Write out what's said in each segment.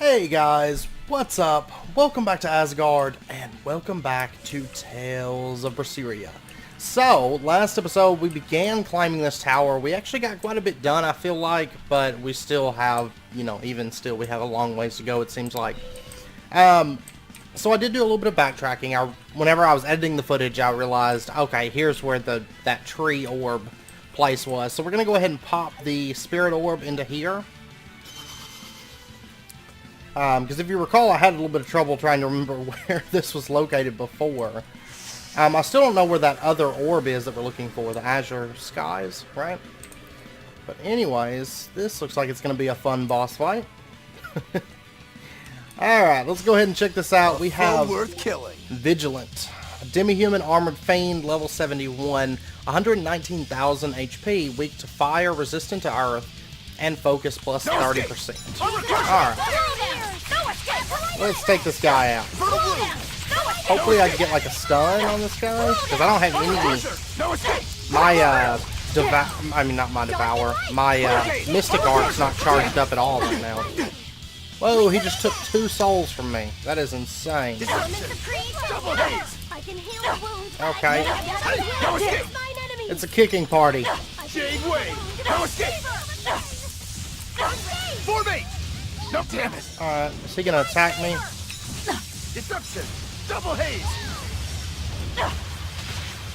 Hey guys, what's up? Welcome back to Asgard, and welcome back to Tales of Berseria. So, last episode we began climbing this tower. We actually got quite a bit done, I feel like, but we still have, even still we have a long ways to go, it seems like. So I did do a little bit of backtracking. Whenever I was editing the footage, I realized, okay, here's where that tree orb place was. So we're going to go ahead and pop the spirit orb into here. Because if you recall, I had a little bit of trouble trying to remember where this was located before. I still don't know where that other orb is that we're looking for, the Azure Skies, right? But anyways, this looks like it's going to be a fun boss fight. Alright, let's go ahead and check this out. We have worth killing. Vigilant, a demi-human armored fiend, level 71, 119,000 HP, weak to fire, resistant to earth, and focus plus 30%. Alright. Let's take this guy out. Hopefully I can get like a stun on this guy, because I don't have any. My Mystic Art's not charged up at all right now. Whoa, he just took 2 souls from me. That is insane. Okay. It's a kicking party. No, damn it! Alright, is he gonna attack me? Deception! Double haze!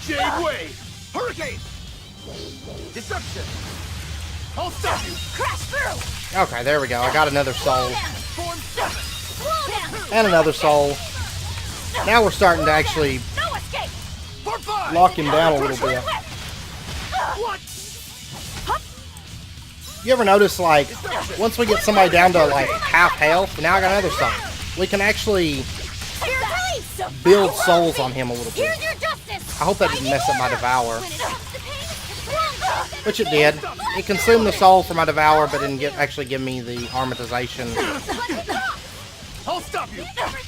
Jade wave! Hurricane! Deception! I'll stop you! Crash through! Okay, there we go. I got another soul. Form 7! And another soul. Now we're starting to actually Form 5! lock him down a little bit. What? You ever notice, like, once we get somebody down to, like, half health, now I got another soul. We can actually build souls on him a little bit. I hope that didn't mess up my Devour. Which it did. It consumed the soul for my Devour, but didn't actually give me the armatization. I'll stop you!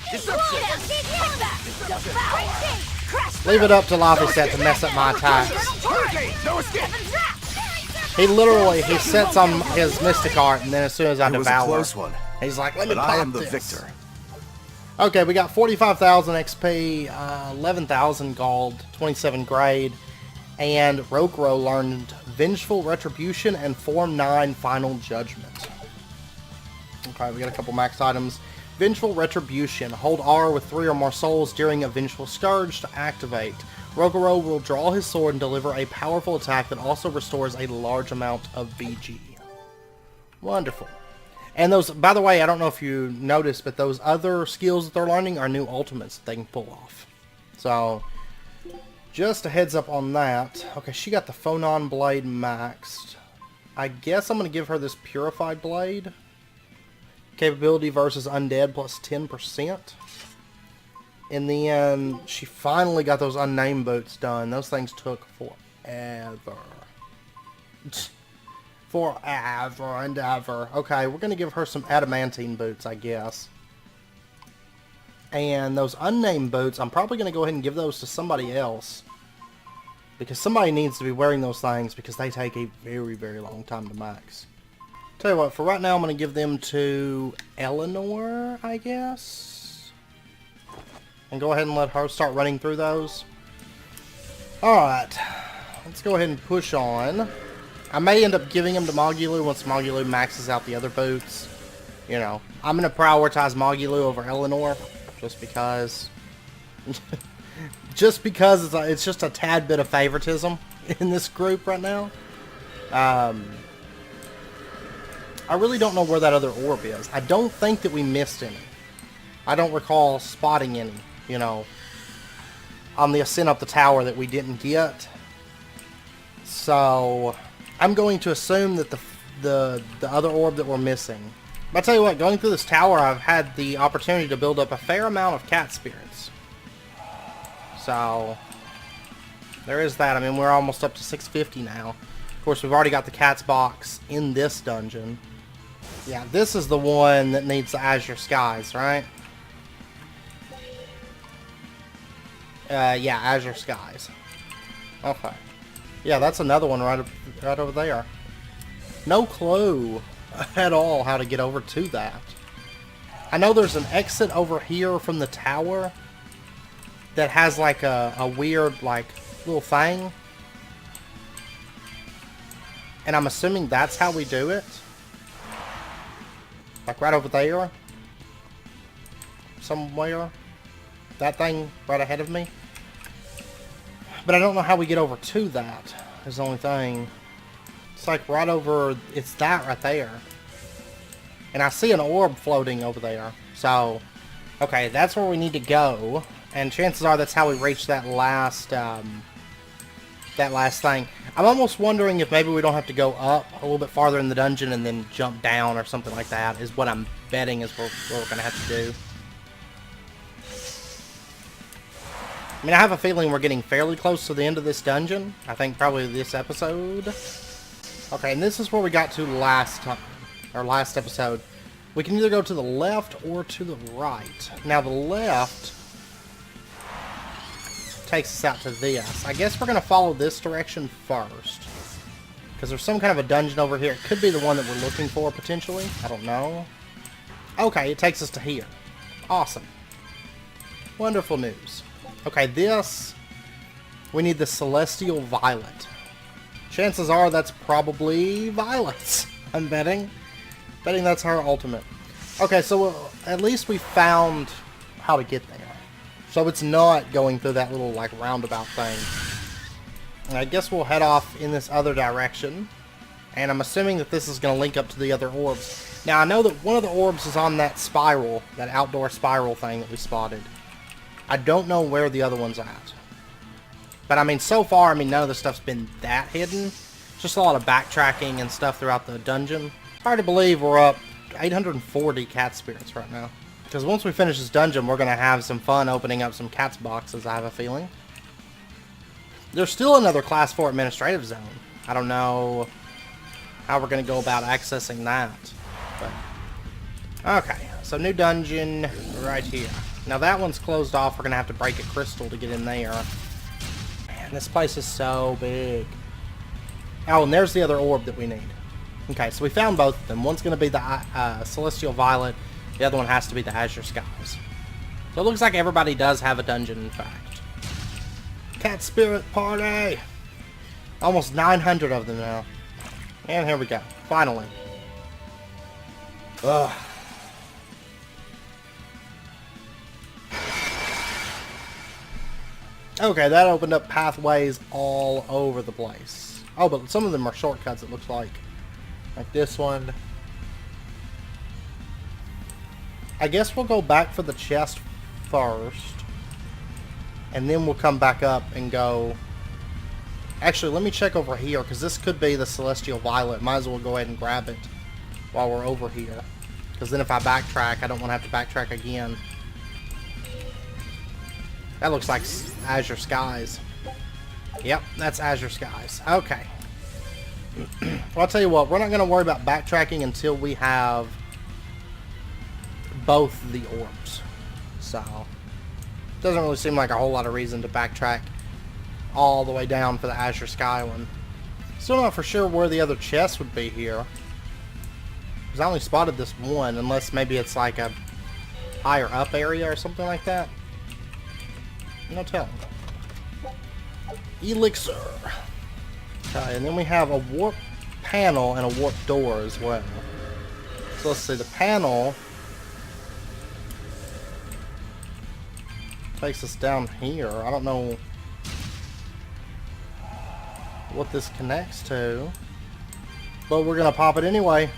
Deception! Leave it up to Laphicet to mess up my attacks. Hurricane! No escape! He sets on his Mystic Art, and then as soon as I It was a Devour, close one, he's like, let me but pop I am the this. victor. Okay, we got 45,000 XP, 11,000 gold, 27 grade, and Rokuro learned Vengeful Retribution and Form 9 Final Judgment. Okay, we got a couple max items. Vengeful Retribution. Hold R with 3 or more souls during a Vengeful Scourge to activate. Rokuro will draw his sword and deliver a powerful attack that also restores a large amount of BG. Wonderful. And those, by the way, I don't know if you noticed, but those other skills that they're learning are new ultimates that they can pull off. So, just a heads up on that. Okay, she got the Phonon Blade maxed. I guess I'm going to give her this Purified Blade. Capability versus Undead plus 10%. In the end, she finally got those unnamed boots done. Those things took forever. Forever and ever. Okay, we're going to give her some adamantine boots, I guess. And those unnamed boots, I'm probably going to go ahead and give those to somebody else. Because somebody needs to be wearing those things because they take a very, very long time to max. Tell you what, for right now I'm going to give them to Eleanor, I guess. And go ahead and let her start running through those. Alright, let's go ahead and push on. I may end up giving them to Mogulu once Mogulu maxes out the other boots. You know, I'm going to prioritize Mogulu over Eleanor, just because. Just because it's just a tad bit of favoritism in this group right now. I really don't know where that other orb is. I don't think that we missed any. I don't recall spotting any, on the ascent up the tower that we didn't get. So, I'm going to assume that the other orb that we're missing. But I tell you what, going through this tower, I've had the opportunity to build up a fair amount of cat spirits. So, there is that. I mean, we're almost up to 650 now. Of course, we've already got the cat's box in this dungeon. Yeah, this is the one that needs the Azure Skies, right? Yeah, Azure Skies. Okay. Yeah, that's another one right over there. No clue at all how to get over to that. I know there's an exit over here from the tower that has like a weird like little thing. And I'm assuming that's how we do it. Like right over there. Somewhere. That thing right ahead of me. But I don't know how we get over to that. Is the only thing. It's like right over... It's that right there. And I see an orb floating over there. So, okay, that's where we need to go. And chances are that's how we reach that last thing. I'm almost wondering if maybe we don't have to go up a little bit farther in the dungeon and then jump down or something like that. Is what I'm betting is what we're going to have to do. I mean, I have a feeling we're getting fairly close to the end of this dungeon. I think probably this episode. Okay, and this is where we got to last time. Our last episode. We can either go to the left or to the right. Now the left takes us out to this. I guess we're going to follow this direction first. Because there's some kind of a dungeon over here. It could be the one that we're looking for, potentially. I don't know. Okay, it takes us to here. Awesome. Wonderful news. Okay, this... We need the Celestial Violet. Chances are that's probably Violet's. I'm betting. Betting that's her ultimate. Okay, so at least we found how to get there. So it's not going through that little, like, roundabout thing. And I guess we'll head off in this other direction. And I'm assuming that this is going to link up to the other orbs. Now, I know that one of the orbs is on that spiral, that outdoor spiral thing that we spotted. I don't know where the other one's at. But, I mean, so far, I mean, none of the stuff's been that hidden. Just a lot of backtracking and stuff throughout the dungeon. Hard to believe we're up 840 cat spirits right now. Because once we finish this dungeon, we're going to have some fun opening up some cats boxes, I have a feeling. There's still another Class 4 administrative zone. I don't know how we're going to go about accessing that. But okay, so new dungeon right here. Now that one's closed off. We're going to have to break a crystal to get in there. Man, this place is so big. Oh, and there's the other orb that we need. Okay, so we found both of them. One's going to be the Celestial Violet. The other one has to be the Azure Skies. So it looks like everybody does have a dungeon, in fact. Cat Spirit Party! Almost 900 of them now. And here we go. Finally. Ugh. Okay, that opened up pathways all over the place. Oh, but some of them are shortcuts, it looks like. Like this one. I guess we'll go back for the chest first. And then we'll come back up and go... Actually, let me check over here, because this could be the Celestial Violet. Might as well go ahead and grab it while we're over here. Because then if I backtrack, I don't want to have to backtrack again. That looks like Azure Skies. Yep, that's Azure Skies. Okay. Well, I'll tell you what, we're not going to worry about backtracking until we have both the orbs. So, doesn't really seem like a whole lot of reason to backtrack all the way down for the Azure Sky one. Still not for sure where the other chest would be here. Because I only spotted this one, unless maybe it's like a higher up area or something like that. No telling. Elixir. Okay, and then we have a warp panel and a warp door as well. So let's see, the panel takes us down here. I don't know what this connects to, but we're gonna pop it anyway.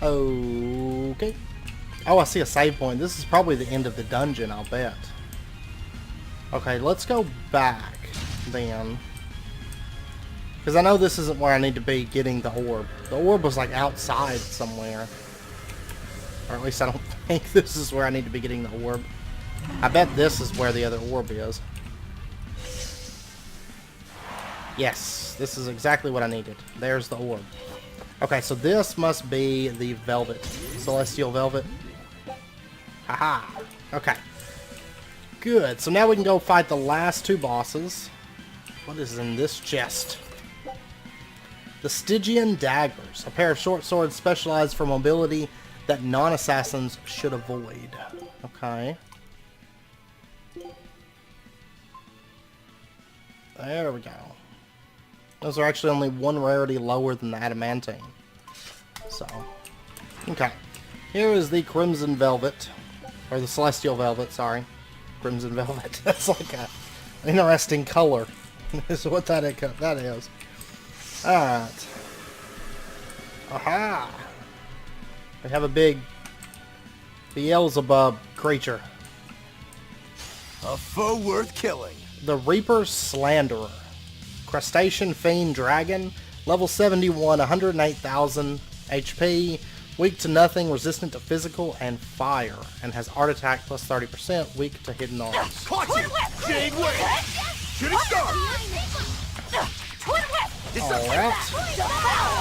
Okay. Oh, I see a save point. This is probably the end of the dungeon, I'll bet. Okay, let's go back then. Because I know this isn't where I need to be getting the orb. The orb was like outside somewhere. Or at least I don't think this is where I need to be getting the orb. I bet this is where the other orb is. Yes, this is exactly what I needed. There's the orb. Okay, so this must be the Velvet. Celestial Velvet. Haha. Okay. Good. So now we can go fight the last two bosses. What is in this chest? The Stygian Daggers, a pair of short swords specialized for mobility that non-assassins should avoid. Okay. There we go. Those are actually only one rarity lower than the adamantine. So, okay. Here is the Crimson Velvet. Or the Celestial Velvet, sorry. Crimson Velvet. That's like an interesting color. Is what that is. Alright. Aha! We have a big Beelzebub creature. A foe worth killing. The Reaper Slanderer. Crustacean Fiend Dragon. Level 71, 108,000 HP. Weak to nothing, resistant to physical and fire. And has art attack plus 30%, weak to hidden arms. Caught you! Jade Wave! Shooting star! Alright.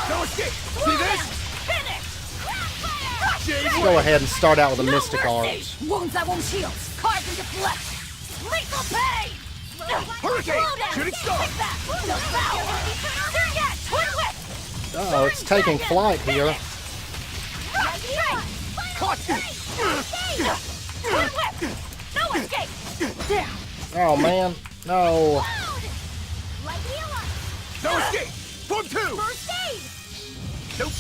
No escape! See this? Jade Let's Wave! go ahead and start out with a Mystic Arts. Wounds that won't heal. Carved into flesh. Lethal pain. Hurricane! Shooting star! Uh-oh, it's taking flight here. Caught you! No escape. Oh man, no. No escape! Form 2! Nope!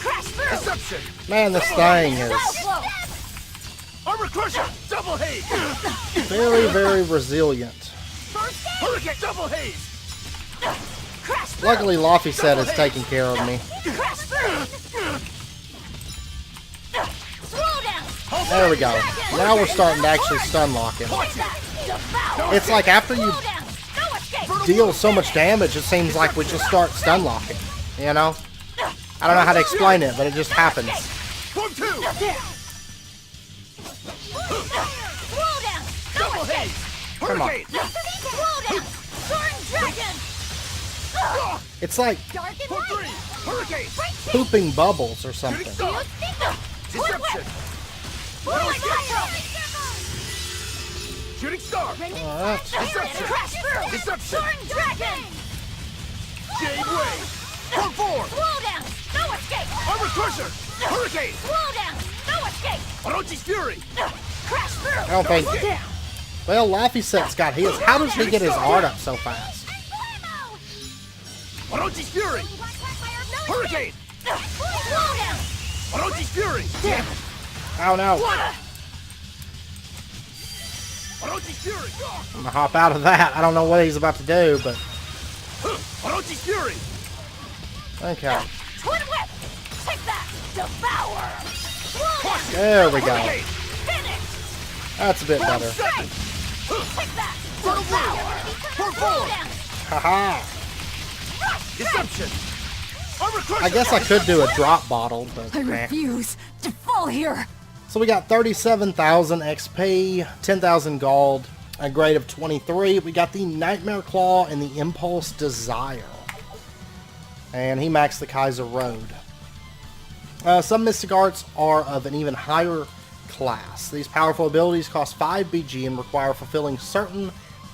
Crash through. Deception! Man, this thing is Armor Crusher! Double haze! very, very resilient. Hurricane! Double haze! Crash through. Luckily, Laffy said is taking care of me. Crash through. Slow down. There we go. Now we're starting to actually stun lock him. It's like after you deal so much damage, it seems like we just start stun locking. You know? I don't know how to explain it, but it just happens. Form 2! Double haze! Come on. Hurricane! It's like Form 3! Hurricane! pooping bubbles or something. Shooting star! Deception! No escape! Shooting star! Alright. Deception! Deception! Jade Wave! Form 4! Armor Crusher! Hurricane! Orochi's Fury! I don't think. Well, Laffy set's got his. How does he get his art up so fast? Orochi's Fury! Hurricane! Orochi's Fury! Oh no. Orochi's Fury! I'm gonna hop out of that. I don't know what he's about to do, but Orochi's Fury! okay. Twin whip! Take that! Devour! There we go. Hurricane! Finish! That's a bit Form better. 7! Take that! Form 4! Form 4! Haha. Deception! Armor Crusher! I guess I could do a drop bottle, but I meh. refuse to fall here! So we got 37,000 XP, 10,000 gold, a grade of 23. We got the Nightmare Claw and the Impulse Desire. And he maxed the Kaiser Road. Some Mystic Arts are of an even higher class. These powerful abilities cost 5 BG and require fulfilling certain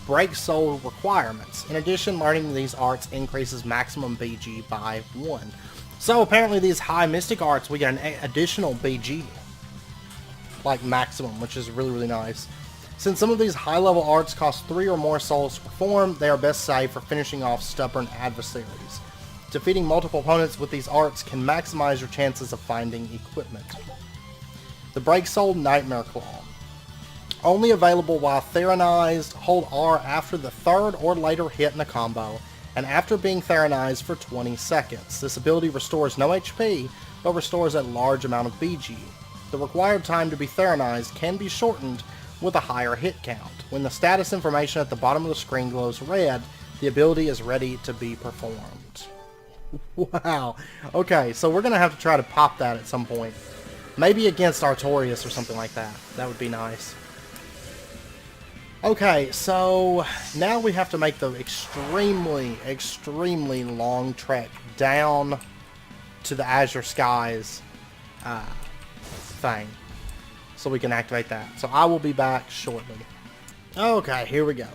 Break Soul requirements. In addition, learning these arts increases maximum BG by 1. So apparently these high Mystic Arts, we get an additional BG. Like maximum, which is really, really nice. Since some of these high-level arts cost 3 or more souls to perform, they are best saved for finishing off stubborn adversaries. Defeating multiple opponents with these arts can maximize your chances of finding equipment. The Break Soul Nightmare Claw. Only available while Theronized, hold R after the third or later hit in a combo, and after being Theronized for 20 seconds. This ability restores no HP, but restores a large amount of BG. The required time to be Theronized can be shortened with a higher hit count. When the status information at the bottom of the screen glows red, the ability is ready to be performed. Wow. Okay, so we're going to have to try to pop that at some point. Maybe against Artorius or something like that. That would be nice. Okay, so now we have to make the extremely, extremely long trek down to the Azure Skies thing, so we can activate that. So I will be back shortly. Okay, here we go.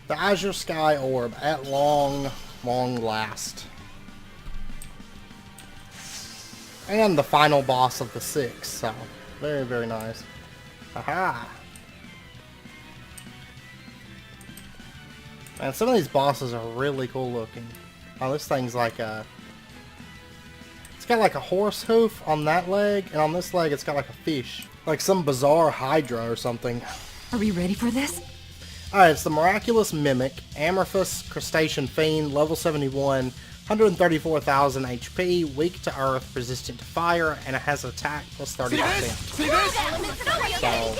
The Azure Sky Orb at long last. And the final boss of the 6, so very, very nice. Aha! Man, some of these bosses are really cool looking. Oh, this thing's like a... It's got like a horse hoof on that leg, and on this leg it's got like a fish. Like some bizarre Hydra or something. Are we ready for this? Alright, it's the Miraculous Mimic, Amorphous Crustacean Fiend, level 71, 134,000 HP, weak to earth, resistant to fire, and it has attack plus 30%. See this? So,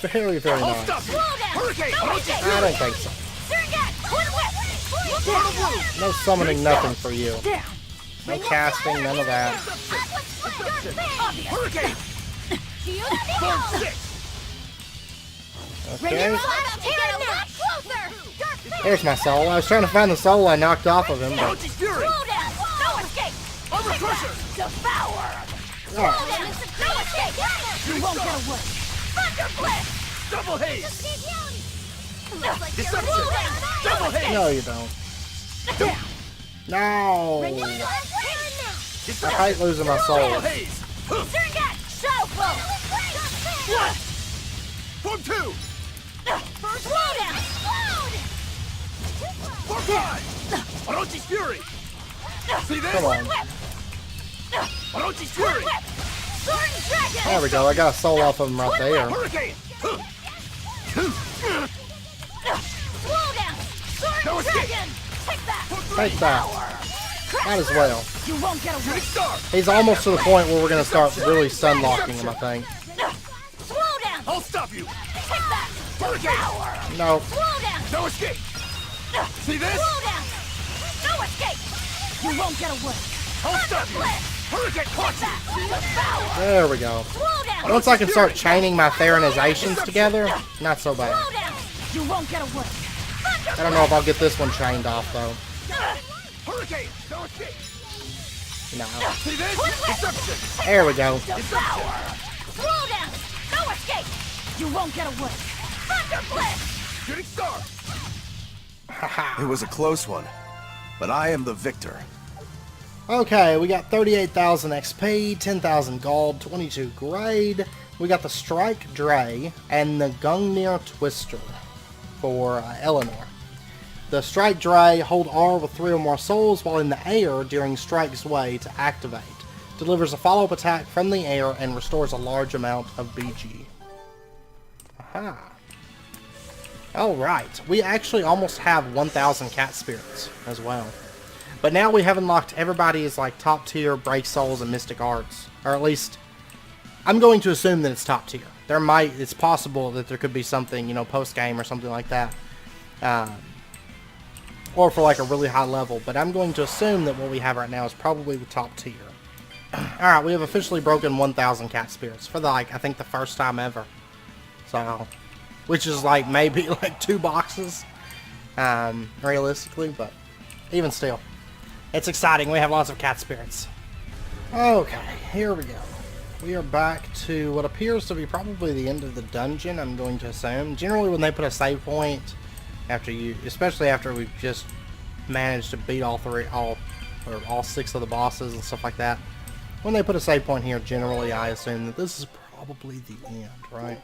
very, very nice. Hurricane! I don't think so. No summoning, nothing for you. No casting, none of that. Hurricane! Okay. There's my soul. I was trying to find the soul I knocked off of him, but... Fury! Armor Crusher! You won't get away. Double haze! Deception! Double haze! No, you don't. No! I hate losing my soul. Double haze! Form 2! Form 5! Orochi's Fury! See this? Come on. Orochi's Fury! There we go. I got a soul off of him right there. Hurricane! No escape! Take that. Might as well. You won't get away. Shooting Star! He's almost to the point where we're going to start really stun locking him, I think. I'll stop you! Hurricane! No. No escape! See this? No escape. You won't get away. I'll stop you! Hurricane punch! There we go. Once I can start chaining my Theranizations together, not so bad. You won't get away. I don't know if I'll get this one chained off, though. Hurricane! No escape! No. See this? Deception! There we go. Slow down. No escape. You won't get away. Shooting Star! It was a close one, but I am the victor. Okay, we got 38,000 XP, 10,000 gold, 22 grade. We got the Strike Dre and the Gungnir Twister for Eleanor. The Strike Dre, hold R with 3 or more souls while in the air during Strike's Way to activate. Delivers a follow-up attack from the air and restores a large amount of BG. Aha. Alright, we actually almost have 1,000 cat spirits as well. But now we have unlocked everybody's like top tier Break Souls and Mystic Arts. Or at least, I'm going to assume that it's top tier. It's possible that there could be something, you know, post-game or something like that. Or for like a really high level. But I'm going to assume that what we have right now is probably the top tier. Alright, we have officially broken 1,000 cat spirits for I think the first time ever. So, which is like maybe like 2 boxes, realistically, but even still. It's exciting. We have lots of cat spirits. Okay, here we go. We are back to what appears to be probably the end of the dungeon, I'm going to assume. Generally when they put a save point, especially after we've just managed to beat all 6 of the bosses and stuff like that, when they put a save point here, generally I assume that this is probably the end, right?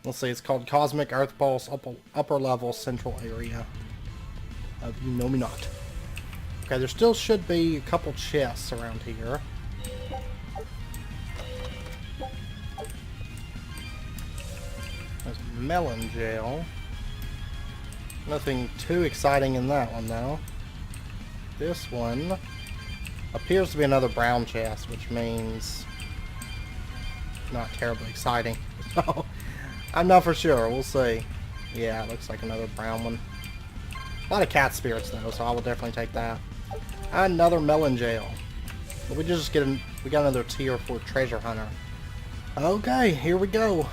Let's see, it's called Cosmic Earth Pulse Upper Level Central Area of Untitled. Okay, there still should be a couple chests around here. There's melon gel. Nothing too exciting in that one, though. This one appears to be another brown chest, which means not terribly exciting. So, I'm not for sure. We'll see. Yeah, it looks like another brown one. A lot of cat spirits, though, so I will definitely take that. Another melon gel. But we got another tier for treasure hunter. Okay, here we go.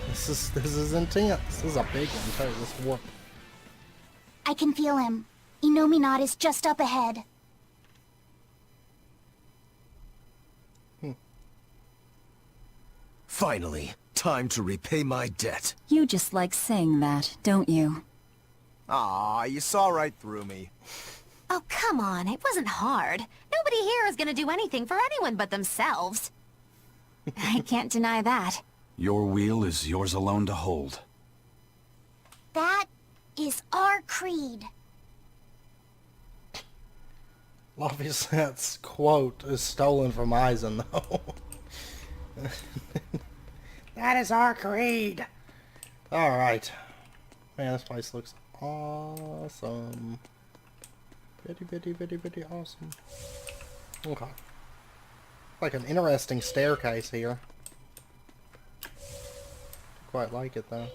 This is intense. This is a big one too. This warp. I can feel him. Innominat is just up ahead. Finally, time to repay my debt. You just like saying that, don't you? Aw, you saw right through me. Oh, come on. It wasn't hard. Nobody here is gonna do anything for anyone but themselves. I can't deny that. Your wheel is yours alone to hold. That is our creed. Obviously, that quote is stolen from Eisen, though. That is our creed. Alright. Man, this place looks awesome. Pretty awesome. Okay. Like an interesting staircase here. Quite like it, though.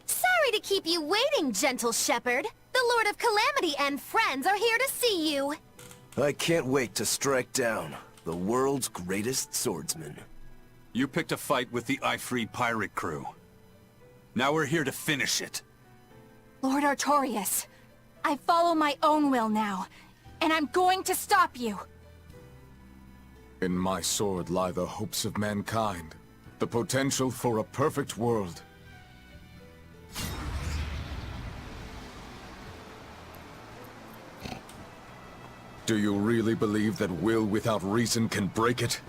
Sorry to keep you waiting, gentle shepherd. The Lord of Calamity and friends are here to see you. I can't wait to strike down the world's greatest swordsman. You picked a fight with the Ifrit pirate crew. Now we're here to finish it. Lord Artorius, I follow my own will now, and I'm going to stop you. In my sword lie the hopes of mankind, the potential for a perfect world. Do you really believe that will without reason can break it?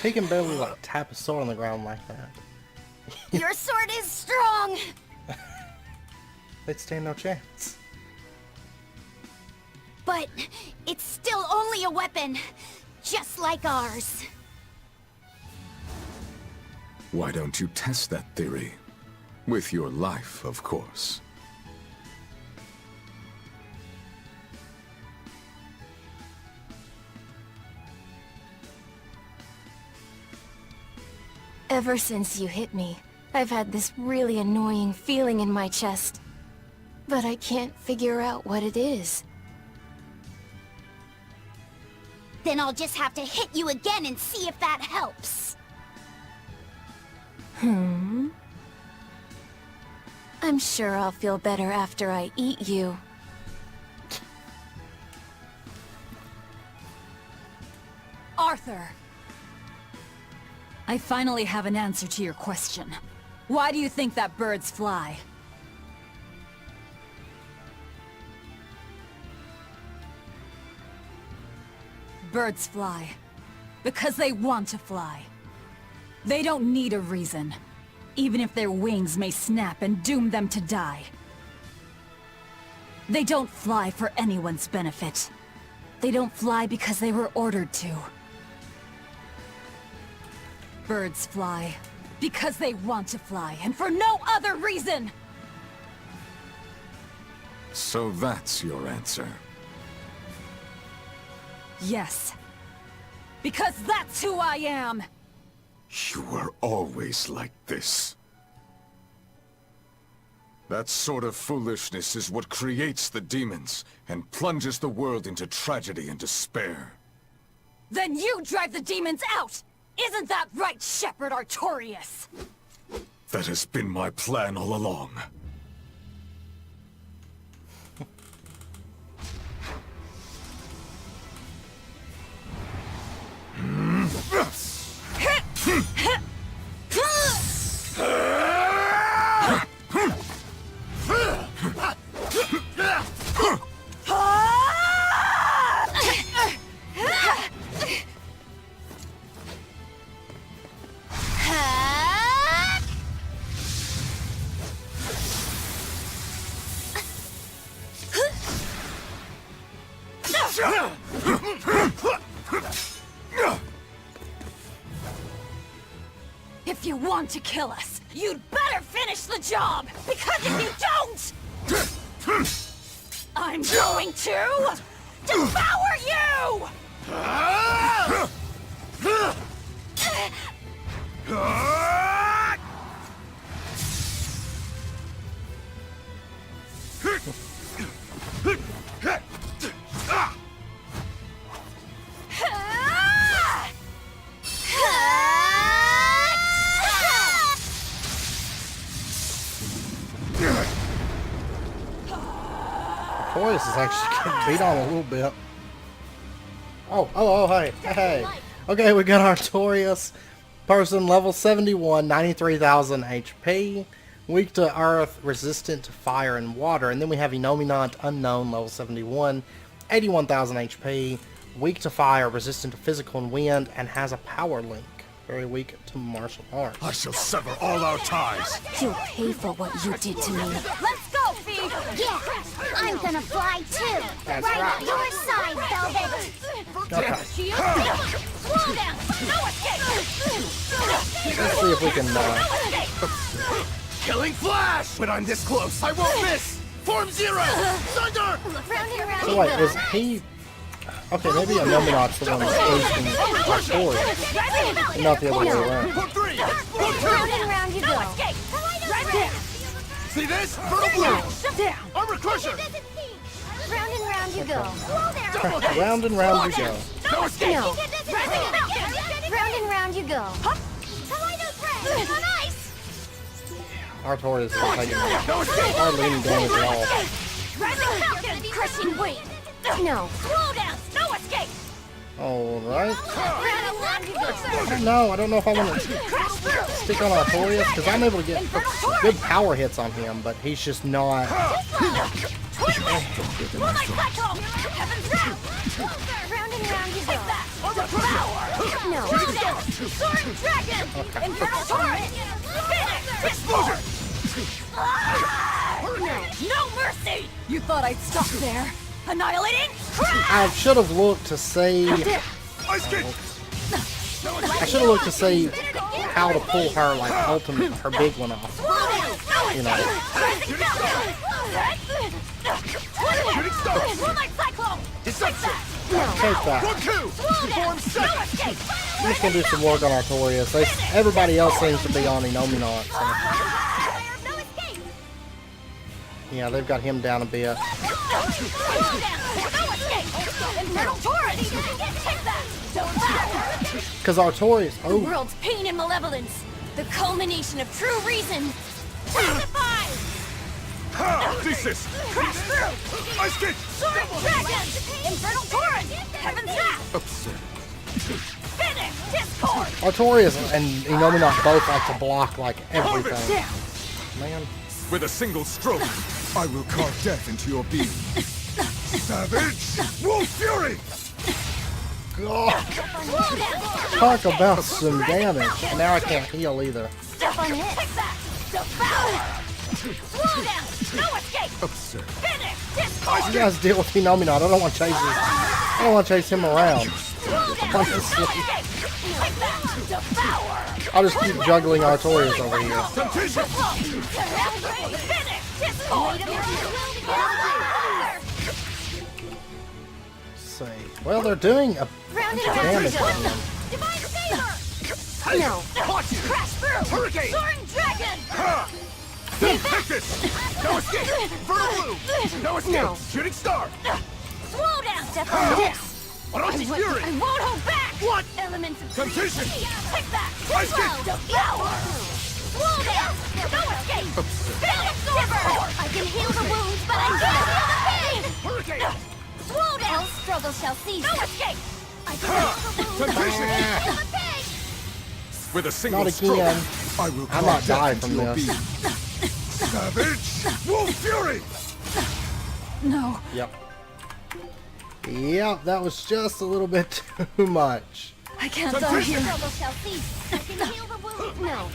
He can barely, like, tap a sword on the ground like that. Your sword is strong! They'd stand no chance. But it's still only a weapon, just like ours. Why don't you test that theory? With your life, of course. Ever since you hit me, I've had this really annoying feeling in my chest. But I can't figure out what it is. Then I'll just have to hit you again and see if that helps. I'm sure I'll feel better after I eat you. Arthur! I finally have an answer to your question. Why do you think that birds fly? Birds fly because they want to fly. They don't need a reason, even if their wings may snap and doom them to die. They don't fly for anyone's benefit. They don't fly because they were ordered to. Birds fly because they want to fly, and for no other reason! So that's your answer. Yes. Because that's who I am! You were always like this. That sort of foolishness is what creates the demons, and plunges the world into tragedy and despair. Then you drive the demons out! Isn't that right, Shepherd Artorius? That has been my plan all along. If you want to kill us, you'd better finish the job! Because if you don't, I'm going to devour you! Artorius is actually getting beat on a little bit. Oh, hey. Okay, we got Artorius. Person, level 71, 93,000 HP. Weak to earth, resistant to fire and water. And then we have Inominant, unknown, level 71, 81,000 HP. Weak to fire, resistant to physical and wind, and has a power link. Very weak to martial arts. I shall sever all our ties. You'll pay for what you did to me. Let's go, Fee! Yeah, I'm gonna fly too. That's right right. at your side, Velvet. Okay, Shield! Slow down! No escape! let's see if we can, Killing Flash! When I'm this close, I won't miss! Form Zero! Thunder! Round and round so you wait, go. is he... Okay, maybe Inominat's the one who's facing Artorius, and not the other way around. Put three! Round and round you go. Right there! See this? Vertical blue! Down! Armor Crusher! Round and round you go. Round and round you go. No escape! No. Round and round you go. Artorius is taking hardly any damage at all. Rising Falcon! Crushing weight! No. Slow down! No escape! Alright. Round and round you go. I don't know if I want to Crash through! stick on Artorius, because I'm able to get good power hits on him, but he's just not... Twin Whip! Moonlight Cyclone! Heaven's Wrath! Round and round you go. Devour! No. Slow down! Soaring Dragon! Infernal Torrent! Phoenix! Explosion! No mercy! You thought I'd stop there? Annihilating? Crash! I should have looked to see... Ice Skate! I should have looked to see how to pull her, like, ultimate, her big one off. You know. Shooting Star! Moonlight Cyclone! Deception! Take that. Two! Form 7! No escape! I'm just going to do some work on Artorius. Everybody else seems to be on Inominant, so... No escape. Yeah, they've got him down a bit. Slow down! No escape! Infernal Torrent! Take that! Don't matter! Because Artorius... The Oh, world's pain and malevolence! The culmination of true reason! Testify! Ha! Thesis! Crash through! Ice Skate! Soaring Dragon! Infernal Torrent! Heaven's Wrath! Finish! Discord! Artorius and Inominant both like to block, like, everything. Down! Man. With a single stroke, I will carve death into your being. Savage! Wolf Fury! God, Slow down! talk about some damage. And now I can't heal either. Step on it! Take that! Devour! Slow down! No escape! Absurd. Finish! Discord! You guys deal with Inominant. I don't want to chase him. I don't want to chase him around. Slow down! No Honestly. escape! Take that! Devour! I'll just keep juggling Artorius over here. Temptation! Finish! Discord! See. Well, they're doing a Round bunch and of round damage you to go. him. Divine Favor! No. Crash through! Hurricane! Soaring Dragon! Ha! Take this! No escape! Vertical Blue! No escape! No. Shooting Star! Slow down! Step on this. Artorius Fury! I won't hold back! What? Elements of Temptation! Take that! Ice Skate! Devour! Slow down! No escape! Finish Discord! I can heal the wounds, but I can't heal the pain. Hurricane! Slow down! All struggle shall cease. No escape! I can heal the wounds, but I Temptation! can't heal the pain. With a single Not stroke, again. I will I carve might death die into from your this. being. Savage! Wolf Fury! No. Yep. Yep, that was just a little bit too much. I can't die here. Struggle shall cease. I can heal the wounds. No.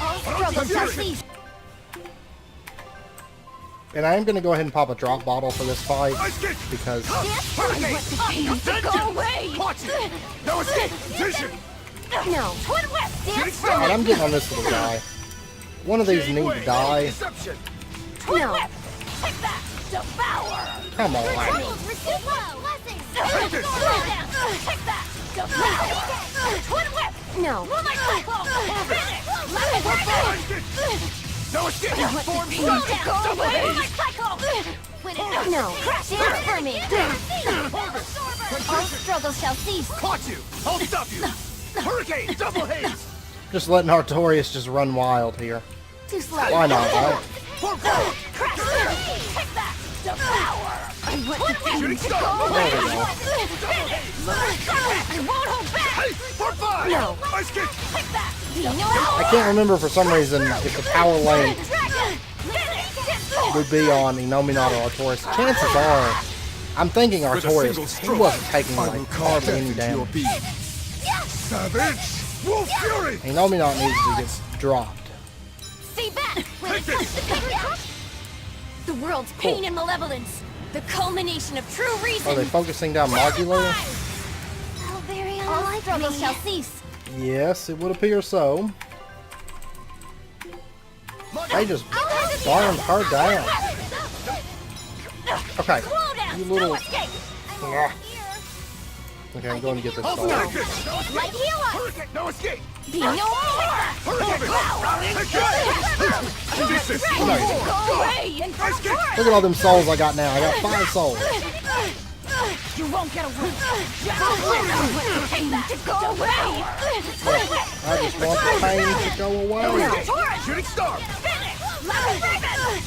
All struggle shall cease. And I am going to go ahead and pop a drop bottle for this fight, Ice Skate! because Hurricane! Go away! Caught you! No escape! Vision! No. Twin Whip! Shooting Alright, Star! I'm getting on this little guy. One of these need to die. Deception! Twin No. Whip! Take that! Devour! Come on. Receive blessings. Take this! Slow down! Take that! Devour! Twin Whip! No. Moonlight Cyclone! Finish! Let Ice Skate! No escape! Form Slow down! Moonlight Cyclone! No. Dance for me. All struggle shall cease. Caught you! I'll stop you! Hurricane! Double haze! Just letting Artorius just run wild here. Too slow. Why not, right? Form 4! Crash through! Take that! Devour! I want to Shooting finish. star! There we go. I won't hold back! Hey, for five! No. Ice kick! Take that! I can't remember for some reason if the power link Dragon! Finish! would be on Innominat or Artorius. Chances are, I'm thinking With a single Artorius. He stroke, wasn't taking I will like carve hardly death any into your damage. being. Savage! Wolf Fury! Innominat needs to get dropped. Stay back! Take this! The world's pain and malevolence! The culmination of true reason! Are they focusing down modular? All struggle shall cease. Yes, it would appear so. They just burned her down. Okay, Slow down! you little. No escape! Ah. Okay, I'm going to get this I'll dog. take this! Light heal us. Hurricane! No escape! Be no more! Hurricane! Nemesis! Go away! And Ice kick! Look at all them souls I got now. I got 5 souls. You won't get away! Take that! Go away! I just want the pain to go away. Taurus! Shooting star! Finish! Level Raven!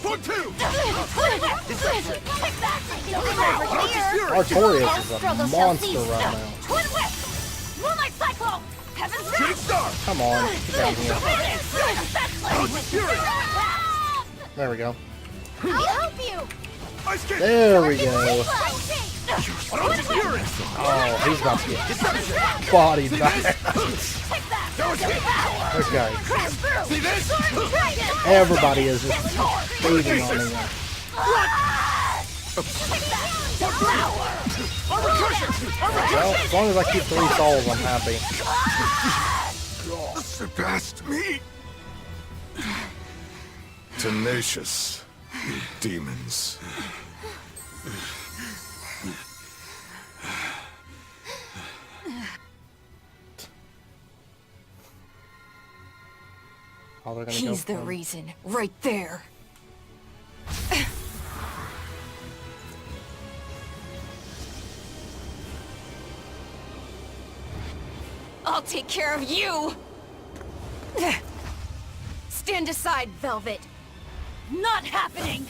For two! Take that! Artorius is a monster right now. Twin whip! Moonlight cyclone! Heaven's Shooting wrath! star! Come on, get down here. Fury! There we go. I'll help you. Ice kick! There we go. Fury! Oh, he's about to get bodied back. No escape! Okay, See this? everybody is just feeding on him. Well, as long as I keep 3 souls, I'm happy. Surpassed me! Tenacious demons. Oh, they're gonna He's go the for him. reason, right there. I'll take care of you! Stand aside, Velvet. Not happening!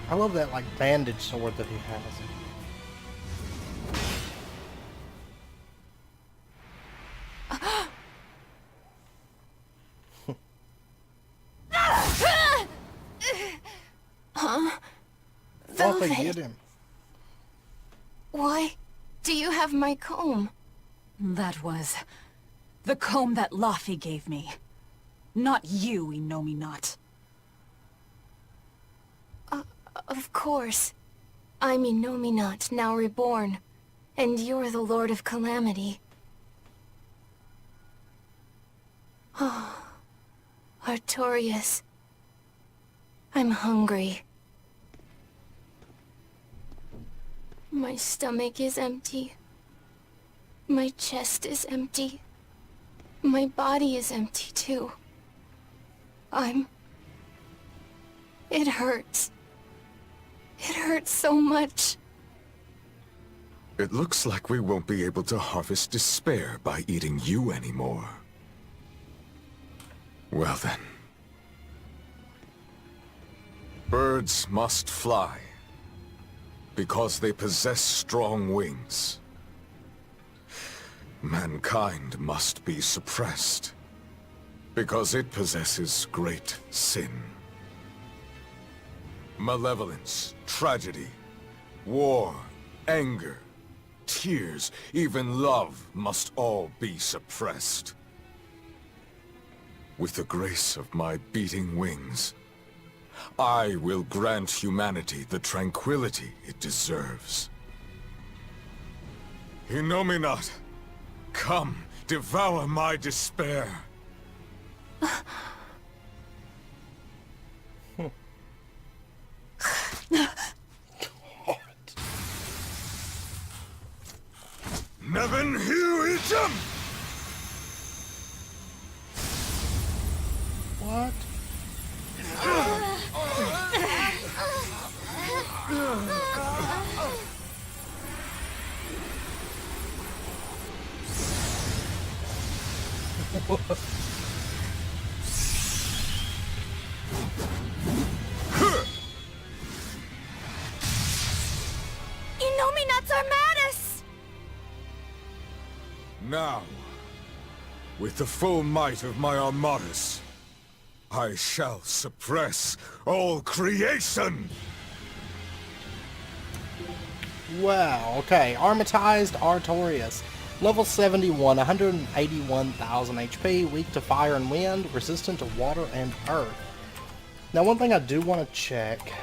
I love that like bandage sword that he has. Thought they Velvet. get him. Why do you have my comb? That was the comb that Laffy gave me. Not you, Innominat. Of course. I'm Innominat, now reborn. And you're the Lord of Calamity. Oh, Artorius. I'm hungry. My stomach is empty. My chest is empty. My body is empty too. It hurts. It hurts so much. It looks like we won't be able to harvest despair by eating you anymore. Well then. Birds must fly, because they possess strong wings. Mankind must be suppressed, because it possesses great sin. Malevolence, tragedy, war, anger, tears, even love must all be suppressed. With the grace of my beating wings, I will grant humanity the tranquility it deserves. Innominat, come, devour my despair. Neven Huicham! What? Innominats Armatus! Now, with the full might of my Armatus, I shall suppress all creation! Wow, okay. Armatized Artorius. Level 71, 181,000 HP, weak to fire and wind, resistant to water and earth. Now, one thing I do want to check.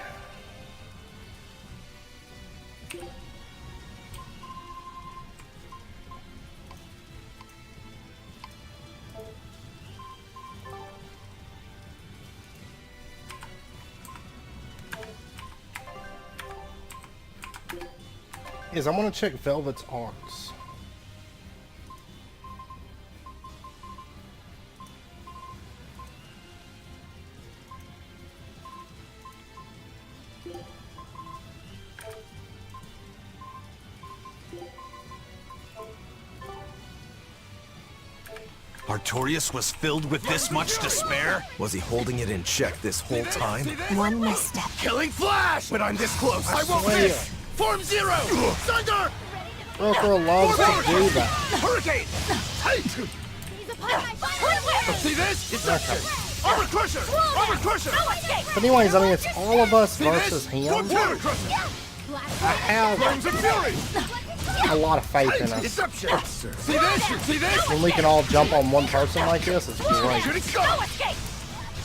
Is I want to check Velvet's arts. Artorius was filled with this much despair? Was he holding it in check this whole time? One misstep. Killing Flash! But I'm this close. I won't swear. miss! Form Zero! Thunder! Rockwell loves to do that. Hurricane! See this? It's okay. Armor Crusher! Armor Crusher! But anyways, I mean, it's all of us versus him. Water Crusher! I have Flames of Fury! a lot of faith in us. Deception! See this? See this? When we can all jump on one person like this, it's great. Shooting Star!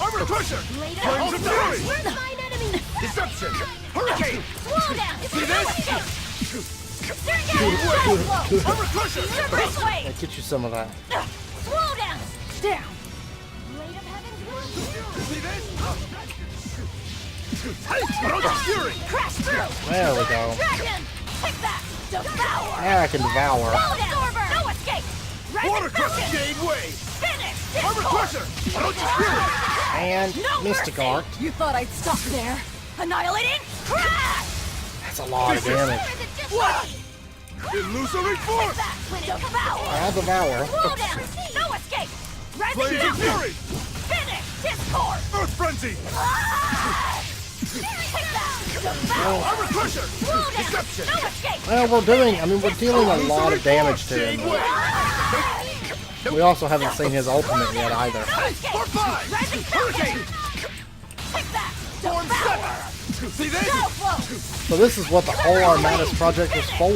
Armor Crusher! Flames of Fury! Deception! Hurricane! See this? Armor Crusher! Yeah, get you some of that. Slow down! Down! See this? Fury! Crash through! There we go. Dragon! Take that! Devour! Now I can devour. Absorber! No escape! Water Crusher! Jade Wave! Finish! Armor Crusher! Fury! And No Mystic mercy! Art. You thought I'd stop there? Annihilating! Crash! That's a lot of damage. What? Illusory Force! Devour! I'll devour. Slow down! No escape! Rising Flames of mountain! Fury! Finish! Discord! Earth Frenzy! Take that! Devour! Armor Crusher! Slow down! Deception! No escape! Well, we're dealing a lot of damage to Jade him. Wave! We also haven't seen his ultimate yet either. No escape! For 5! Rising Hurricane! Take that! Form Devour! 7! See this? Go flow! So this is what the whole Armatus project was for.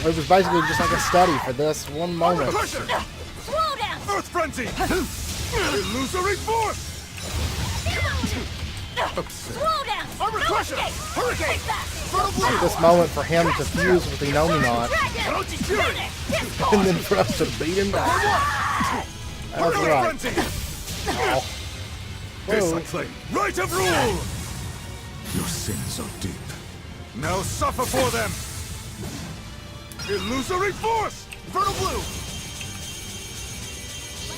It was basically just like a study for this one Armor moment. Crusher! Slow down! Earth Frenzy! Illusory Force! Slow down! Armor No Crusher! escape! Hurricane! Take that! Fertile Blue! This moment for him to fuse with the Innominat, Dragon! Fury! Finish! Discord! and then for us to beat him back. That's Earth right. Frenzy! Oh. This I Whoa. claim. Right of rule! Your sins are deep. Now suffer for them! Illusory Force! Fertile Blue!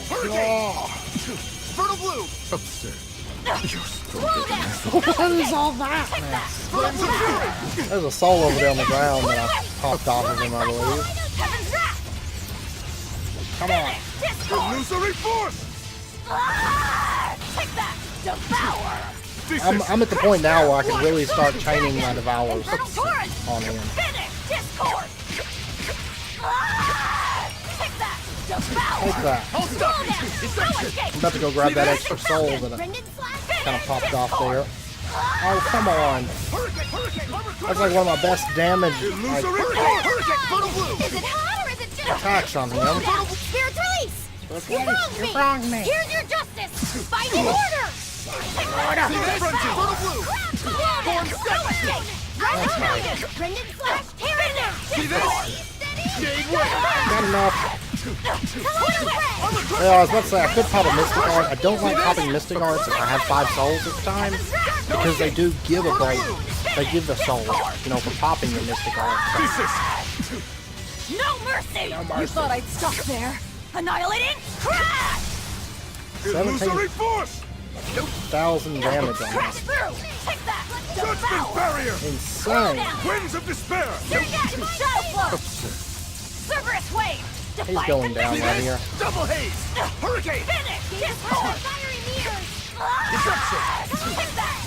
Hurricane! Fertile Blue! Absurd. You're stronger Slow than down! I thought. What is all that mess? Flames of Fury! There's a soul over there on the ground that I popped off of him, I believe. Heaven's Wrath! Come on. Discord! Illusory Force! Take that! Devour! I'm at the point now where I can really start chaining my devours Infernal Torrent! on him. Finish! Discord! Take that! Devour! Take that. Slow down! No escape! I'm about to go grab that extra soul that I Brendan Slash? kind of popped off there. Oh, come on. Hurricane! Hurricane! Armor That's Crusher! like one of my best damage Illusory Force! Hurricane! Fertile Blue! Is it hot or is it just... attacks on him. Slow down! Spirit release! You wronged me! Here's your justice! Fight in order! See this? Fertile Blue! Form 7! Brendan Slash, tear it down! See this? Jade Wave! Got enough. Armor Crusher! Well, I was about to say, I could pop a Mystic Art. I don't like popping Mystic Arts if I have 5 souls at the time, because they do give a break. They give the soul, you know, for popping your Mystic Art. No mercy! You thought I'd stop there? Annihilating! Crash! 'Illusory Force! 17,000 damage on Crash this. through! Take that! Judgment Devour! Barrier! Insane. Winds of Despair! Shadow Flow! Cerberus Wave! to He's fight going the down right nemesis. here. Double haze! Hurricane! Finish this hard! Fiery mirrors! Take that!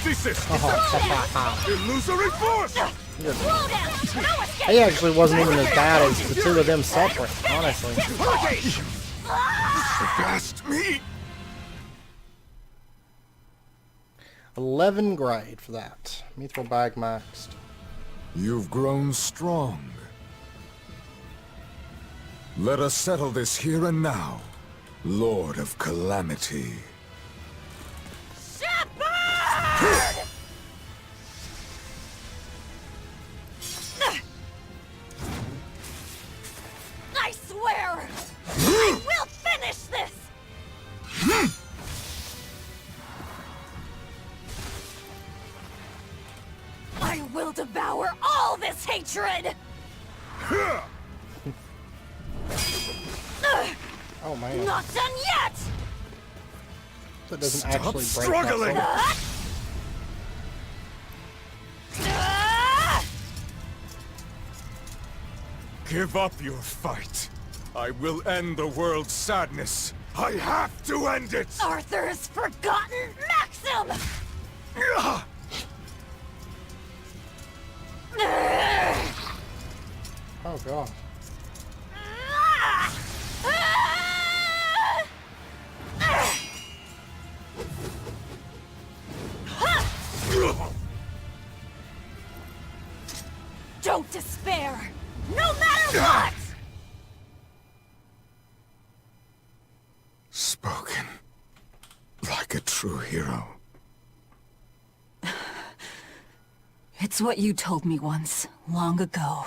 Thesis! Oh, Illusory force! Slow down! No escape! he actually wasn't even as bad as the two of them separate, honestly. Hurricane! Surpassed me! 11 grade for that. Mithril bag maxed. You've grown strong. Let us settle this here and now, Lord of Calamity. Shepard! I swear! I will finish this! I will devour all this hatred! Oh man. Not done yet! So it doesn't Stop actually break struggling! that Give up your fight. I will end the world's sadness. I have to end it! Arthur's forgotten Maxim! Oh god. Don't despair, no matter what! Spoken like a true hero. It's what you told me once, long ago.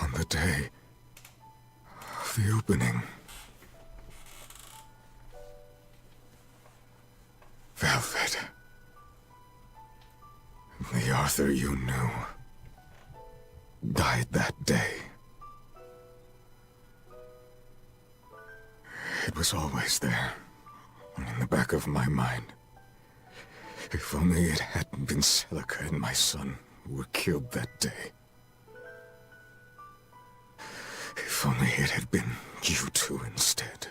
On the day of the opening. Velvet. The Arthur you knew died that day. It was always there, in the back of my mind. If only it hadn't been Celica and my son who were killed that day. If only it had been you two instead.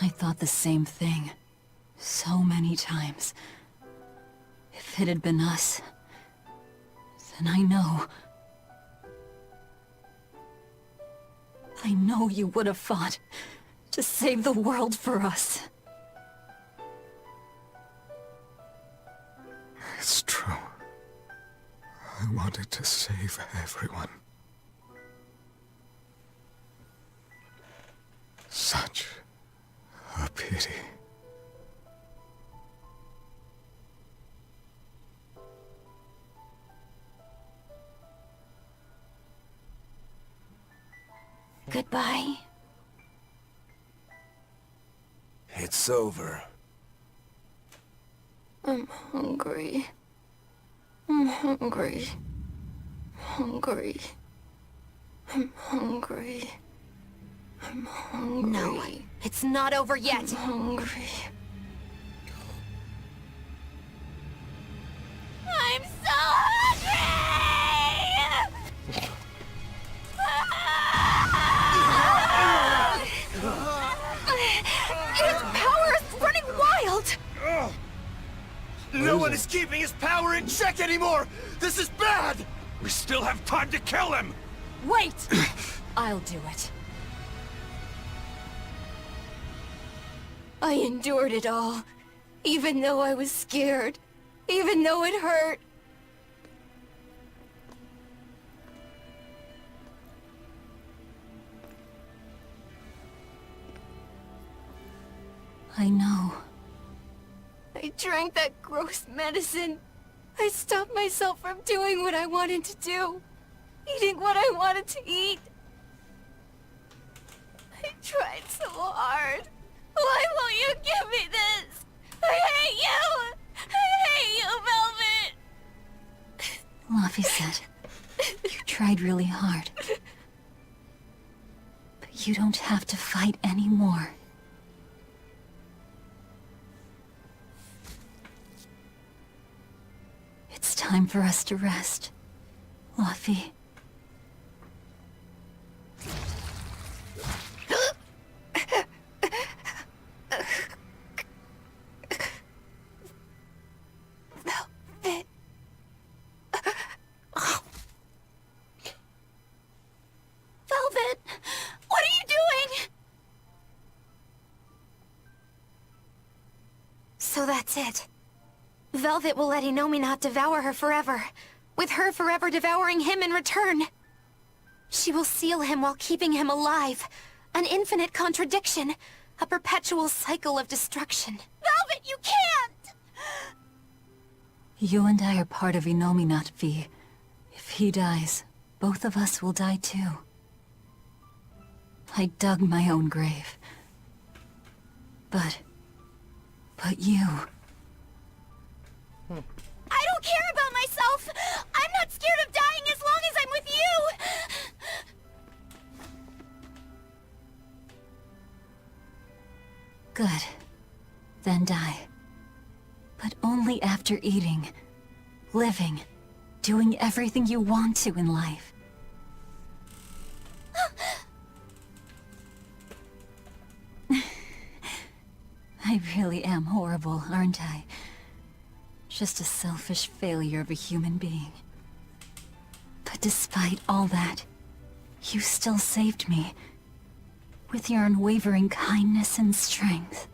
I thought the same thing. So many times. If it had been us, then I know you would have fought to save the world for us. It's true. I wanted to save everyone. Such a pity. Goodbye. It's over. I'm hungry. I'm hungry. Hungry. I'm hungry. I'm hungry. No, it's not over yet. I'm hungry. I'm so hungry! His power is running wild! No one is keeping his power in check anymore! This is bad! We still have time to kill him! Wait! I'll do it. I endured it all, even though I was scared, even though it hurt. I know. I drank that gross medicine. I stopped myself from doing what I wanted to do, eating what I wanted to eat. I tried so hard. Why won't you give me this? I hate you! I hate you, Velvet! Laffy said, you tried really hard. But you don't have to fight anymore. time for us to rest, Luffy. Velvet, what are you doing? So that's it. Velvet will let Innominat devour her forever, with her forever devouring him in return. She will seal him while keeping him alive. An infinite contradiction. A perpetual cycle of destruction. Velvet, you can't! You and I are part of Innominat, V. If he dies, both of us will die too. I dug my own grave. But you... I don't care about myself! I'm not scared of dying as long as I'm with you! Good. Then die. But only after eating, living, doing everything you want to in life. I really am horrible, aren't I? Just a selfish failure of a human being. But despite all that, you still saved me. With your unwavering kindness and strength.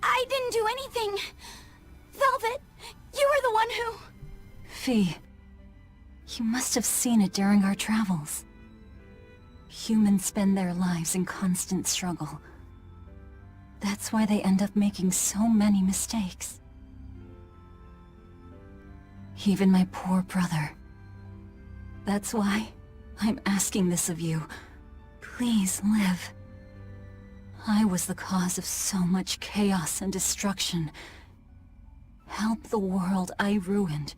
I didn't do anything. Velvet, you were the one who... Fee, you must have seen it during our travels. Humans spend their lives in constant struggle. That's why they end up making so many mistakes. Even my poor brother. That's why I'm asking this of you. Please live. I was the cause of so much chaos and destruction. Help the world I ruined.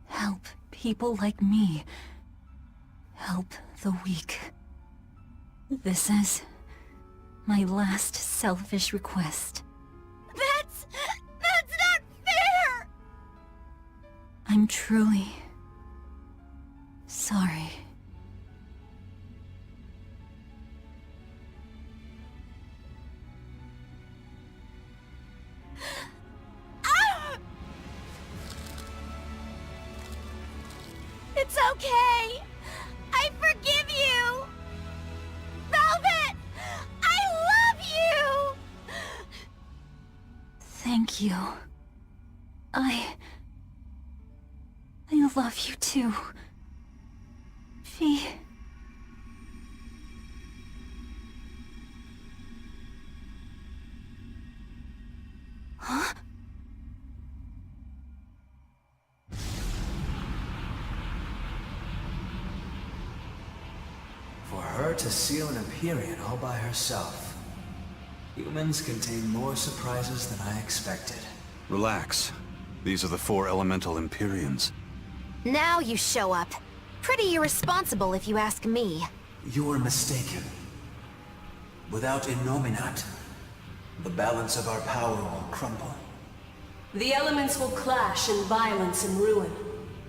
Help people like me. Help the weak. This is my last selfish request. That's not fair! I'm truly sorry. It's okay! I forgive you! Velvet! I love you! Thank you. I love you too. Fee. Huh? For her to seal an Empyrean all by herself. Humans contain more surprises than I expected. Relax. These are the 4 elemental Empyreans. Now you show up. Pretty irresponsible if you ask me. You are mistaken. Without Innominat, the balance of our power will crumble. The elements will clash in violence and ruin.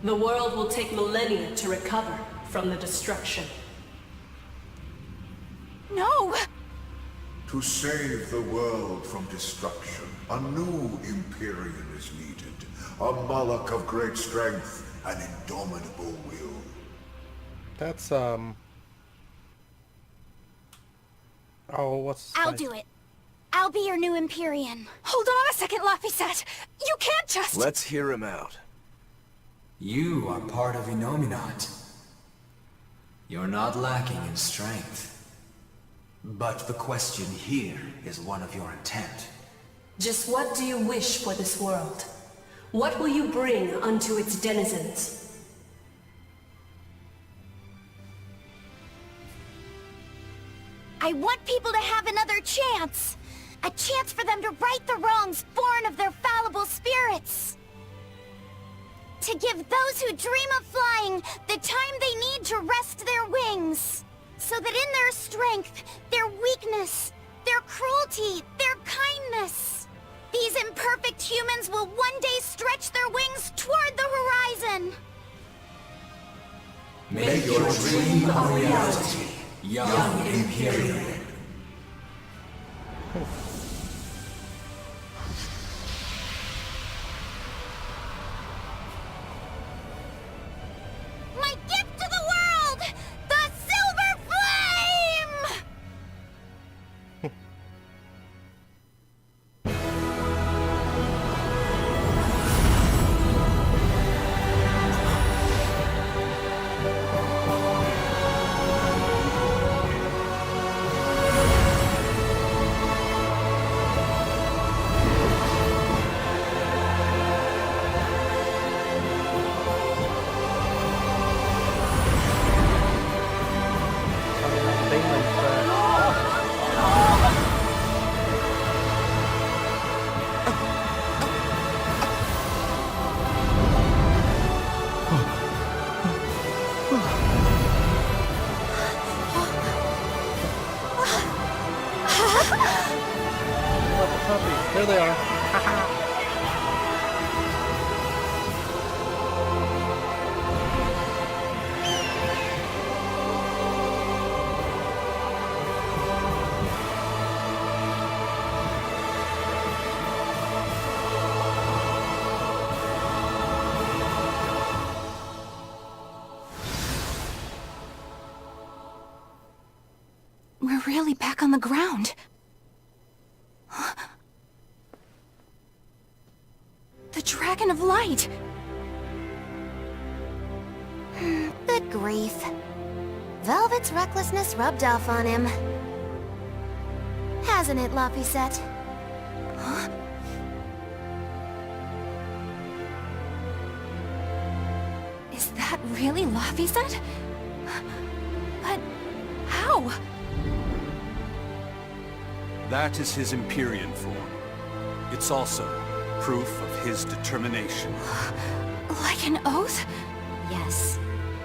The world will take millennia to recover from the destruction. No! To save the world from destruction, a new Empyrean is needed. A Malak of great strength and indomitable will. That's, Oh, what's... I'll do it. I'll be your new Empyrean. Hold on a second, Laphicet! You can't just... Let's hear him out. You are part of Innominat. You're not lacking in strength. But the question here is one of your intent. Just what do you wish for this world? What will you bring unto its denizens? I want people to have another chance. A chance for them to right the wrongs born of their fallible spirits. To give those who dream of flying the time they need to rest their wings. So that in their strength, their weakness, their cruelty, their kindness, these imperfect humans will one day stretch their Make your dream a reality, young Imperial. My gift to the world! The Silver Flame! There they are. We're really back on the ground. The Dragon of Light! Good grief. Velvet's recklessness rubbed off on him. Hasn't it, Laphicet? Huh? Is that really Laphicet? But how? That is his Empyrean form. It's also proof of his determination. Like an oath? Yes.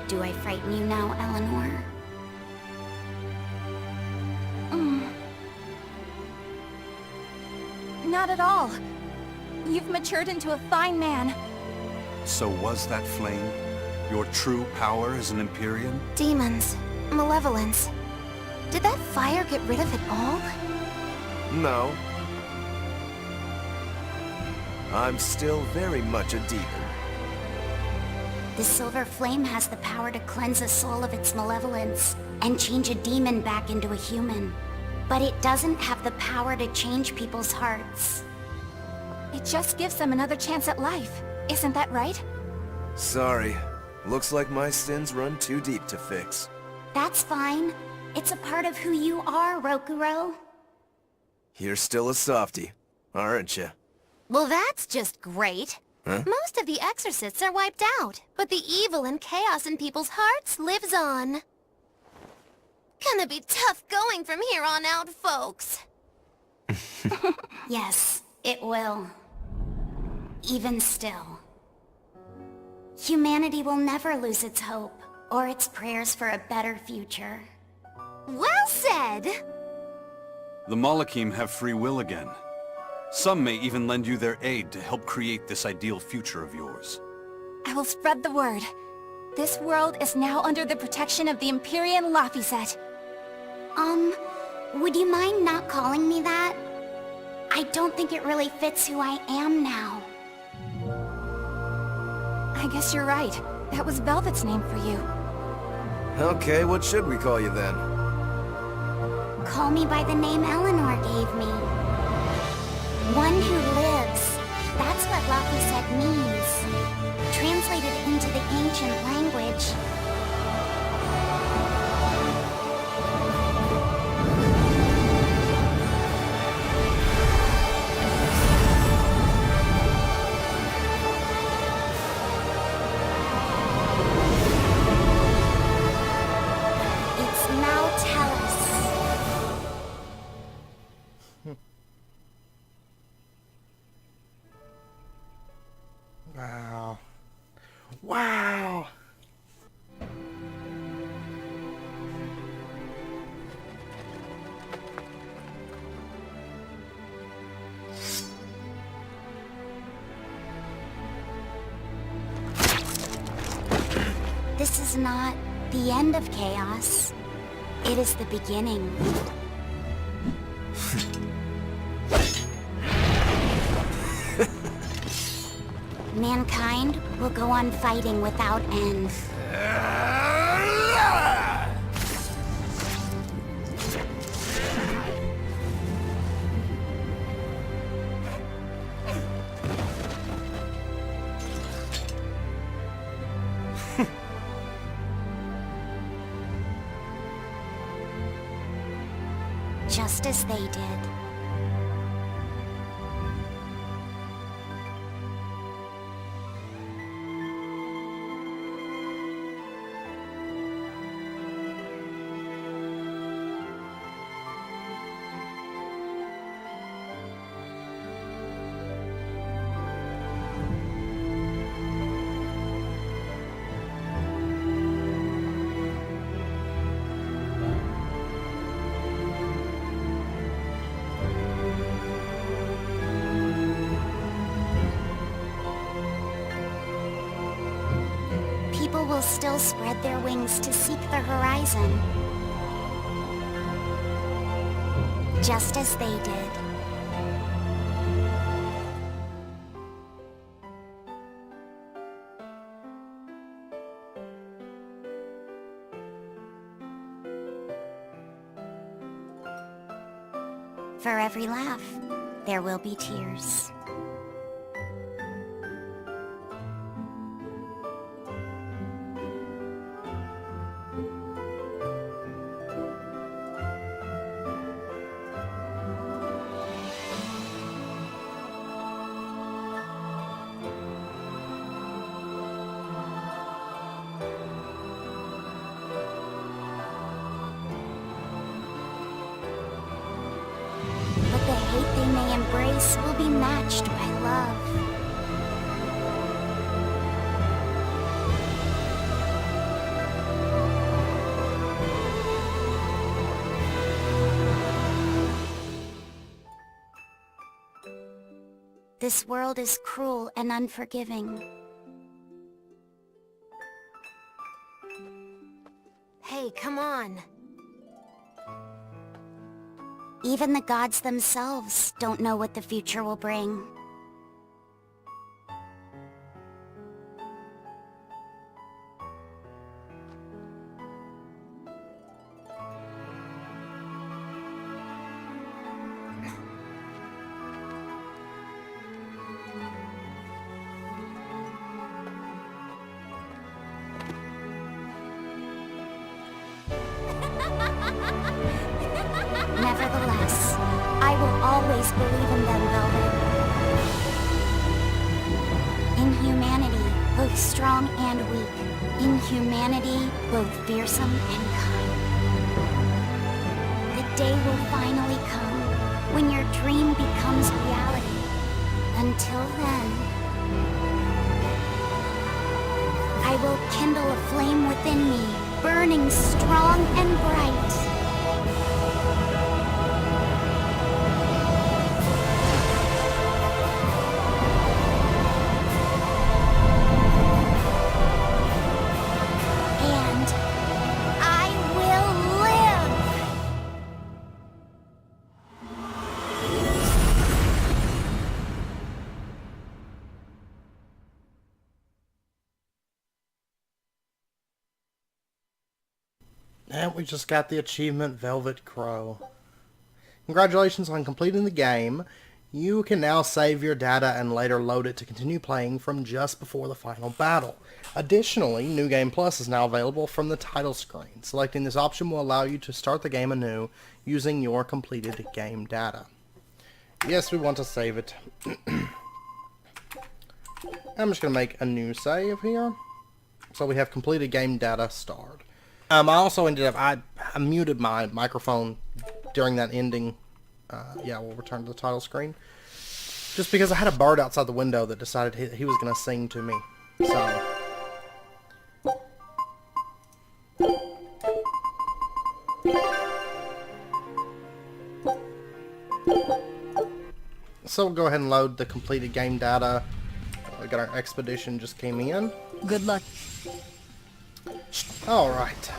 Do I frighten you now, Eleanor? Not at all. You've matured into a fine man. So was that flame your true power as an Empyrean? Demons. Malevolence. Did that fire get rid of it all? No. I'm still very much a demon. The Silver Flame has the power to cleanse a soul of its malevolence and change a demon back into a human. But it doesn't have the power to change people's hearts. It just gives them another chance at life. Isn't that right? Sorry. Looks like my sins run too deep to fix. That's fine. It's a part of who you are, Rokuro. You're still a softie, aren't you? Well, that's just great. Huh? Most of the exorcists are wiped out, but the evil and chaos in people's hearts lives on. Gonna be tough going from here on out, folks. Yes, it will. Even still. Humanity will never lose its hope, or its prayers for a better future. Well said! The Malakim have free will again. Some may even lend you their aid to help create this ideal future of yours. I will spread the word. This world is now under the protection of the Empyrean Laphicet. Would you mind not calling me that? I don't think it really fits who I am now. I guess you're right. That was Velvet's name for you. Okay, what should we call you then? Call me by the name Eleanor gave me. One who lives. That's what Laphicet means. Translated into the ancient language. It's Nautilus. Wow. Wow. This is not the end of chaos. It is the beginning. Mankind will go on fighting without end. Just as they did. People will still spread their wings to seek the horizon. Just as they did. For every laugh, there will be tears. The hate they may embrace will be matched by love. This world is cruel and unforgiving. Hey, come on. Even the gods themselves don't know what the future will bring. Nevertheless, I will always believe in them, Velvet. In humanity, both strong and weak. In humanity, both fearsome and kind. The day will finally come when your dream becomes reality. Until then, I will kindle a flame within me, burning strong and bright. And we just got the achievement Velvet Crow. Congratulations on completing the game. You can now save your data and later load it to continue playing from just before the final battle. Additionally, New Game Plus is now available from the title screen. Selecting this option will allow you to start the game anew using your completed game data. Yes, we want to save it. I'm just going to make a new save here. So we have completed game data starred. I also ended up, I muted my microphone during that ending. Yeah, we'll return to the title screen. Just because I had a bird outside the window that decided he was going to sing to me. So we'll go ahead and load the completed game data. We got our expedition just came in. Good luck. Alright.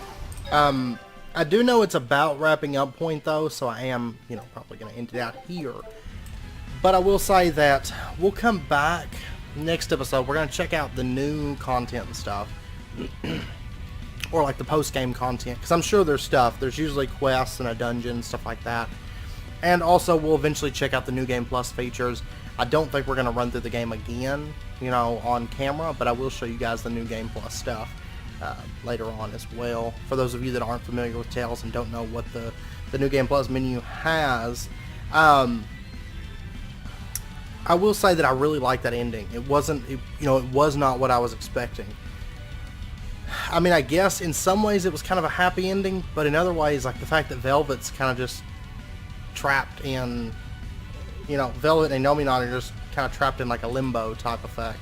I do know it's about wrapping up point though, so I am, you know, probably going to end it out here. But I will say that we'll come back next episode. We're going to check out the new content and stuff. Or like the post-game content. Because I'm sure there's stuff. There's usually quests and a dungeon, stuff like that. And also we'll eventually check out the New Game Plus features. I don't think we're going to run through the game again, you know, on camera. But I will show you guys the New Game Plus stuff. Later on as well. For those of you that aren't familiar with Tales and don't know what the New Game Plus menu has, I will say that I really like that ending. It wasn't, you know, it was not what I was expecting. I mean, I guess in some ways it was kind of a happy ending, but in other ways, like the fact that Velvet's kind of just trapped in, you know, Velvet and Nominati are just kind of trapped in like a limbo type effect.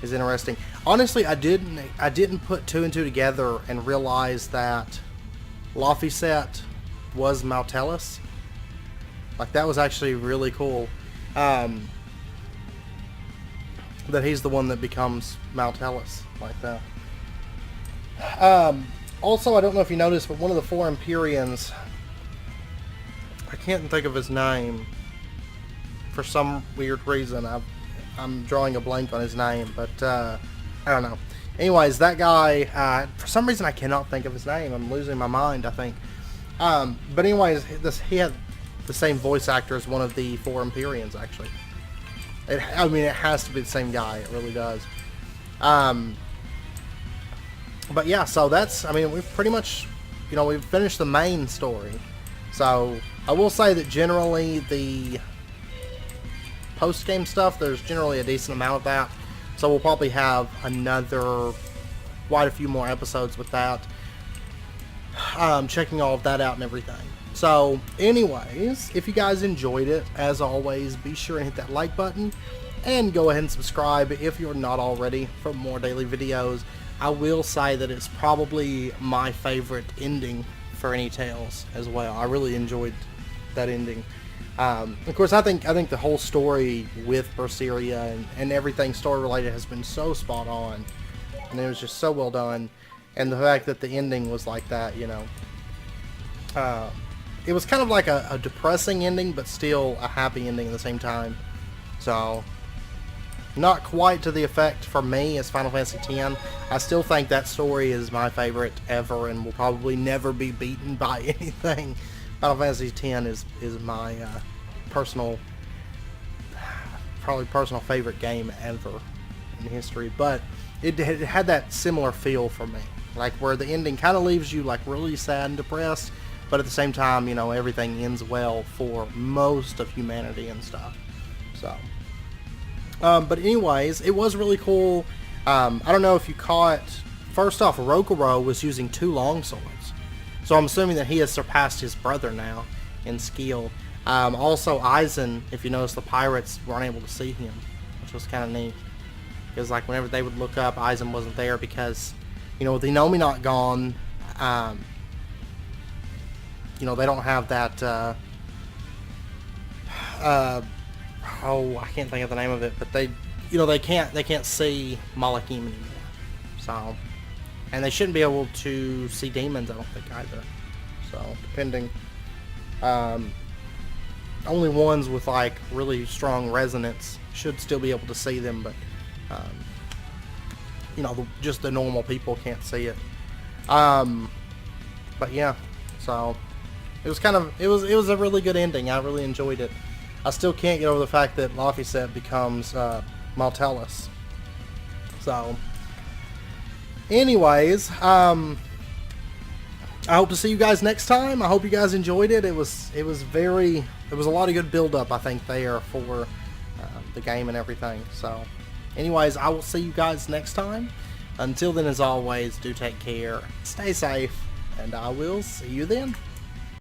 Is interesting. Honestly, I didn't put two and two together and realize that Laphicet was Maltellus. Like that was actually really cool. That he's the one that becomes Maltellus like that. Also, I don't know if you noticed, but one of the four Empyreans, I can't think of his name for some weird reason. I'm drawing a blank on his name, but I don't know. Anyways, that guy, for some reason I cannot think of his name. I'm losing my mind, I think. But anyways, he had the same voice actor as one of the four Empyreans, actually. I mean, it has to be the same guy. It really does. But yeah, so that's, I mean, we've pretty much, you know, we've finished the main story. So I will say that generally the post-game stuff, there's generally a decent amount of that, so we'll probably have quite a few more episodes with that, checking all of that out and everything. So anyways, if you guys enjoyed it, as always, be sure and hit that like button and go ahead and subscribe if you're not already for more daily videos. I will say that it's probably my favorite ending for any Tales as well. I really enjoyed that ending. Of course, I think the whole story with Berseria and everything story related has been so spot on, and it was just so well done. And the fact that the ending was like that, you know, it was kind of like a depressing ending, but still a happy ending at the same time. So, not quite to the effect for me as Final Fantasy X. I still think that story is my favorite ever, and will probably never be beaten by anything. Final Fantasy X is my probably personal favorite game ever in history, but it had that similar feel for me, like where the ending kind of leaves you like really sad and depressed, but at the same time, you know, everything ends well for most of humanity and stuff. So, but anyways, it was really cool. I don't know if you caught, first off, Rokuro was using 2 longswords. So I'm assuming that he has surpassed his brother now in skill. Also, Aizen, if you notice, the pirates weren't able to see him, which was kind of neat. Because like whenever they would look up, Aizen wasn't there because, you know, with the Nominat gone, you know, they don't have that. Oh, I can't think of the name of it, but they, you know, they can't see Malakim anymore. So. And they shouldn't be able to see demons, I don't think, either. So, depending. Only ones with, like, really strong resonance should still be able to see them, but, you know, just the normal people can't see it. But, yeah. So, it was kind of, it was a really good ending. I really enjoyed it. I still can't get over the fact that Laphicet becomes, Maltellus. So... anyways, I hope to see you guys next time. I hope you guys enjoyed it. It was a lot of good build up, I think, there for the game and everything. So anyways, I will see you guys next time. Until then, as always, do take care, stay safe, and I will see you then.